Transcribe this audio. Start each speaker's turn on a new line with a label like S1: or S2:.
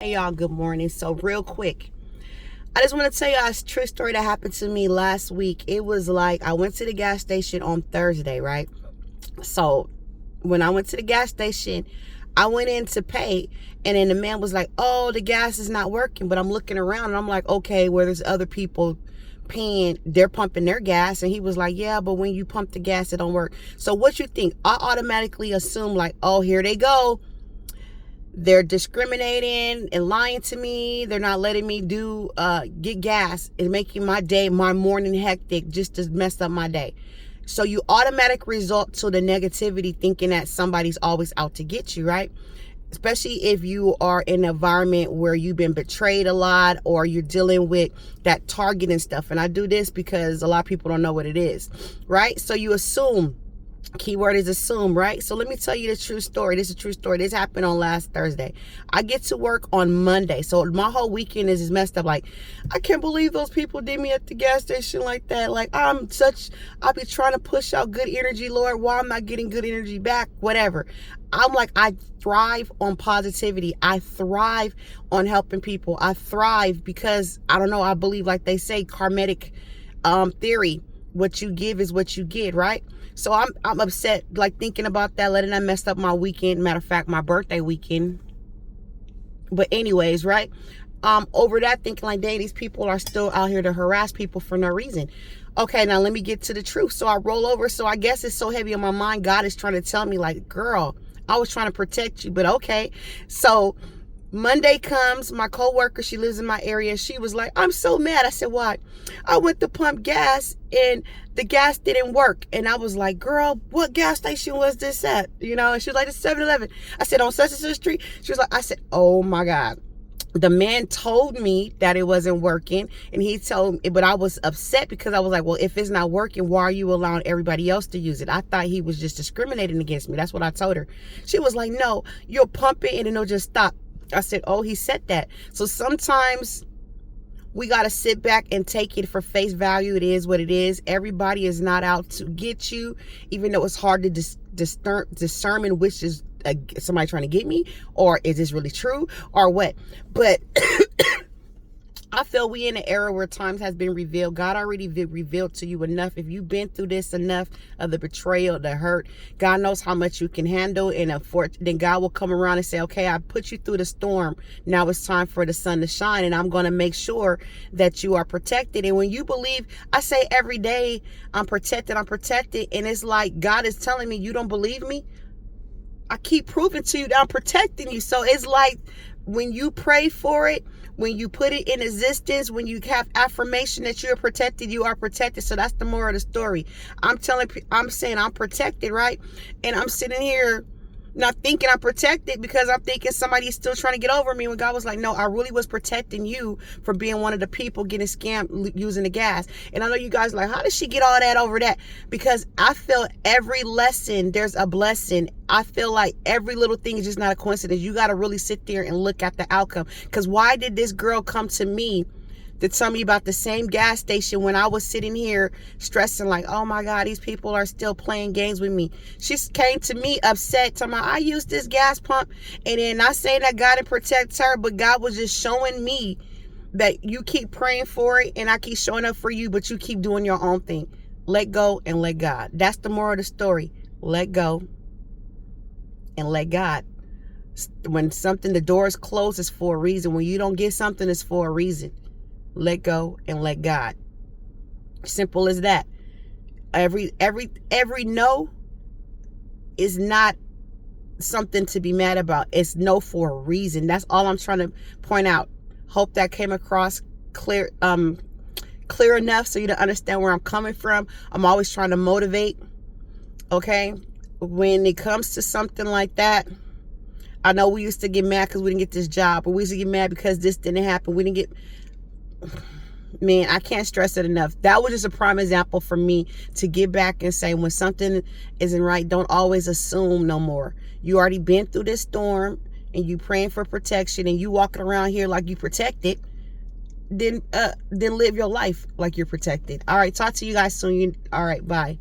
S1: Hey y'all, good morning. So real quick, I just want to tell you a true story that happened to me last week. It was like I went to the gas station on Thursday, right? So when I went to the gas station, I went in to pay, and then the man was like, "Oh, the gas is not working." But I'm looking around and I'm like, "Okay, where there's other people paying, they're pumping their gas." And he was like, "Yeah, but when you pump the gas, it don't work." So what you think? I automatically assume like, "Oh, here they go. They're discriminating and lying to me. They're not letting me get gas and making my morning hectic just to mess up my day." So you automatic resort to the negativity, thinking that somebody's always out to get you, right? Especially if you are in an environment where you've been betrayed a lot, or you're dealing with that target and stuff. And I do this because a lot of people don't know what it is, right? So you assume. Keyword is assume, right? So let me tell you the true story. This is a true story. This happened on last Thursday. I get to work on Monday. So my whole weekend is messed up. Like, I can't believe those people did me at the gas station like that. Like, I'll be trying to push out good energy, Lord. Why I'm not getting good energy back? Whatever. I'm like, I thrive on positivity. I thrive on helping people. I thrive because, I don't know, I believe, like they say, karmatic theory. What you give is what you get, right? So I'm upset, like thinking about that, letting that mess up my weekend. Matter of fact, my birthday weekend. But anyways, right? Over that, thinking like, dang, these people are still out here to harass people for no reason. Okay, now let me get to the truth. So I roll over. So I guess it's so heavy on my mind. God is trying to tell me, like, girl, I was trying to protect you, but okay. So Monday comes, my coworker, she lives in my area. She was like, "I'm so mad." I said, "What?" "I went to pump gas and the gas didn't work." And I was like, "Girl, what gas station was this at?" And she was like, "It's 7-Eleven. I said, "On such and such street?" She was like, I said, "Oh my God." The man told me that it wasn't working, and he told me, but I was upset because I was like, well, if it's not working, why are you allowing everybody else to use it? I thought he was just discriminating against me. That's what I told her. She was like, "No, you'll pump it and then it'll just stop." I said, "Oh, he said that." So sometimes we got to sit back and take it for face value. It is what it is. Everybody is not out to get you, even though it's hard to discern which is somebody trying to get me, or is this really true, or what. But I feel we in an era where times has been revealed. God already revealed to you enough. If you've been through this enough of the betrayal, the hurt, God knows how much you can handle. And then God will come around and say, "Okay, I put you through the storm. Now it's time for the sun to shine. And I'm going to make sure that you are protected." And when you believe, I say every day, I'm protected. And it's like God is telling me, you don't believe me? I keep proving to you that I'm protecting you. So it's like when you pray for it, when you put it in existence, when you have affirmation that you are protected, you are protected. So that's the moral of the story. I'm saying I'm protected, right? And I'm sitting here not thinking I'm protected because I'm thinking somebody's still trying to get over me, when God was like, "No, I really was protecting you for being one of the people getting scammed using the gas." And I know you guys are like, how does she get all that over that? Because I feel every lesson, there's a blessing. I feel like every little thing is just not a coincidence. You got to really sit there and look at the outcome. Because why did this girl come to me to tell me about the same gas station when I was sitting here stressing like, oh my God, these people are still playing games with me? She came to me upset, talking about, I used this gas pump, and then not saying that God didn't protect her, but God was just showing me that you keep praying for it and I keep showing up for you, but you keep doing your own thing. Let go and let God. That's the moral of the story. Let go and let God. When the door is closed, it's for a reason. When you don't get something, it's for a reason. Let go and let God. Simple as that. Every no is not something to be mad about. It's no for a reason. That's all I'm trying to point out. Hope that came across clear enough so you to understand where I'm coming from. I'm always trying to motivate. Okay? When it comes to something like that, I know we used to get mad because we didn't get this job, or we used to get mad because this didn't happen. We didn't get... Man, I can't stress it enough. That was just a prime example for me to get back and say, when something isn't right, don't always assume no more. You already been through this storm and you praying for protection and you walking around here like you protected. Then live your life like you're protected. All right, talk to you guys soon. All right, bye.